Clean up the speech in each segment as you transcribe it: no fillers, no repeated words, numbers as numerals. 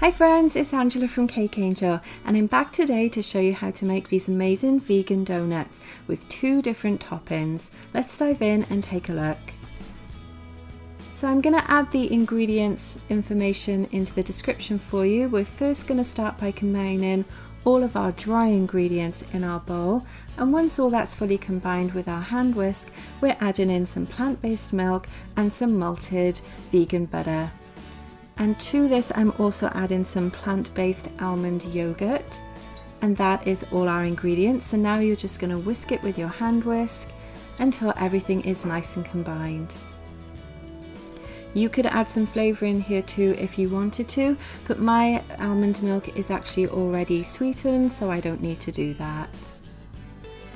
Hi friends, it's Angela from Cake Angel and I'm back today to show you how to make these amazing vegan donuts with 2 different toppings. Let's dive in and take a look. So I'm going to add the ingredients information into the description for you. We're first going to start by combining all of our dry ingredients in our bowl, and once all that's fully combined with our hand whisk, we're adding in some plant-based milk and some malted vegan butter. And to this I'm also adding some plant-based almond yogurt, and that is all our ingredients. So now you're just going to whisk it with your hand whisk until everything is nice and combined. You could add some flavour in here too if you wanted to, but my almond milk is actually already sweetened, so I don't need to do that.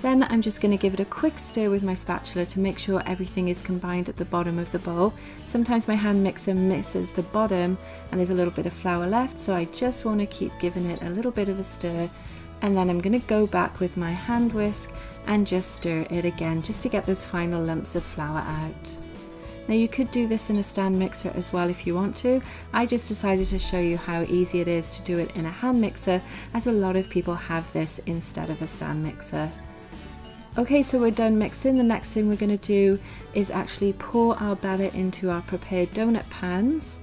Then I'm just going to give it a quick stir with my spatula to make sure everything is combined at the bottom of the bowl. Sometimes my hand mixer misses the bottom and there's a little bit of flour left, so I just want to keep giving it a little bit of a stir, and then I'm going to go back with my hand whisk and just stir it again just to get those final lumps of flour out. Now you could do this in a stand mixer as well if you want to. I just decided to show you how easy it is to do it in a hand mixer, as a lot of people have this instead of a stand mixer. Okay, so we're done mixing. The next thing we're going to do is actually pour our batter into our prepared donut pans.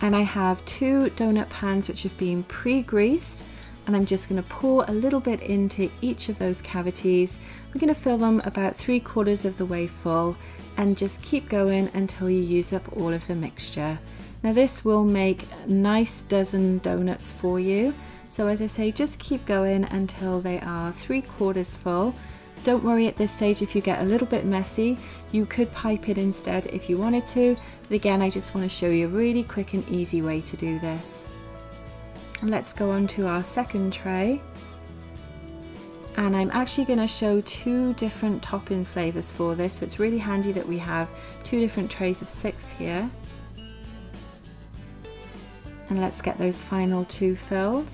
And I have 2 donut pans which have been pre-greased, and I'm just going to pour a little bit into each of those cavities. We're going to fill them about 3/4 of the way full and just keep going until you use up all of the mixture. Now this will make a nice dozen donuts for you. So as I say, just keep going until they are 3/4 full. Don't worry at this stage if you get a little bit messy. You could pipe it instead if you wanted to, but again I just want to show you a really quick and easy way to do this. And let's go on to our second tray. And I'm actually going to show 2 different topping flavours for this, so it's really handy that we have 2 different trays of 6 here. And let's get those final 2 filled.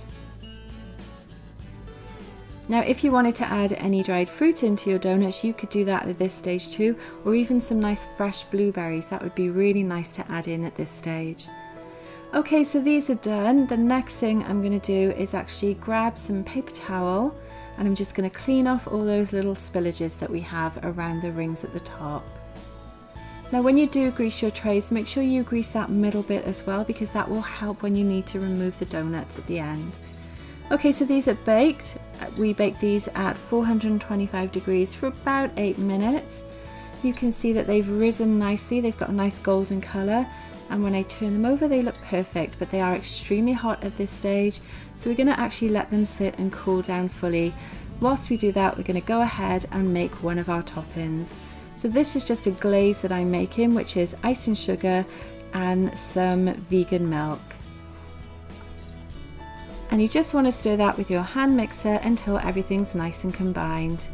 Now if you wanted to add any dried fruit into your donuts, you could do that at this stage too, or even some nice fresh blueberries. That would be really nice to add in at this stage. Okay, so these are done. The next thing I'm going to do is actually grab some paper towel, and I'm just going to clean off all those little spillages that we have around the rings at the top. Now when you do grease your trays, make sure you grease that middle bit as well, because that will help when you need to remove the donuts at the end. Okay, so these are baked. We bake these at 425 degrees for about 8 minutes. You can see that they've risen nicely. They've got a nice golden colour, and when I turn them over they look perfect, but they are extremely hot at this stage, so we're going to actually let them sit and cool down fully. Whilst we do that, we're going to go ahead and make one of our toppings. So this is just a glaze that I'm making, which is icing sugar and some vegan milk. And you just want to stir that with your hand mixer until everything's nice and combined.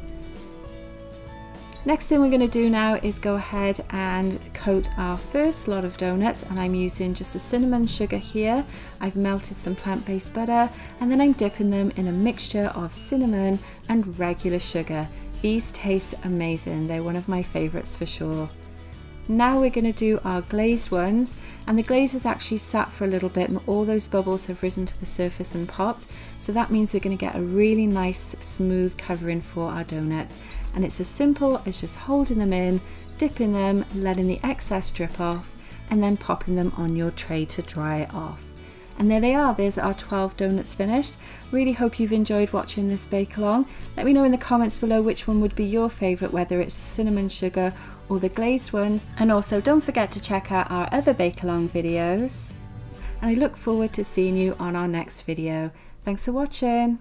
Next thing we're going to do now is go ahead and coat our first lot of donuts, and I'm using just a cinnamon sugar here. I've melted some plant-based butter, and then I'm dipping them in a mixture of cinnamon and regular sugar. These taste amazing. They're one of my favorites for sure. Now we're going to do our glazed ones, and the glaze has actually sat for a little bit and all those bubbles have risen to the surface and popped, so that means we're going to get a really nice smooth covering for our donuts. And it's as simple as just holding them in, dipping them, letting the excess drip off, and then popping them on your tray to dry off. And there they are, there's our 12 donuts finished. Really hope you've enjoyed watching this bake along. Let me know in the comments below which one would be your favourite, whether it's the cinnamon sugar or the glazed ones. And also don't forget to check out our other bake along videos. And I look forward to seeing you on our next video. Thanks for watching.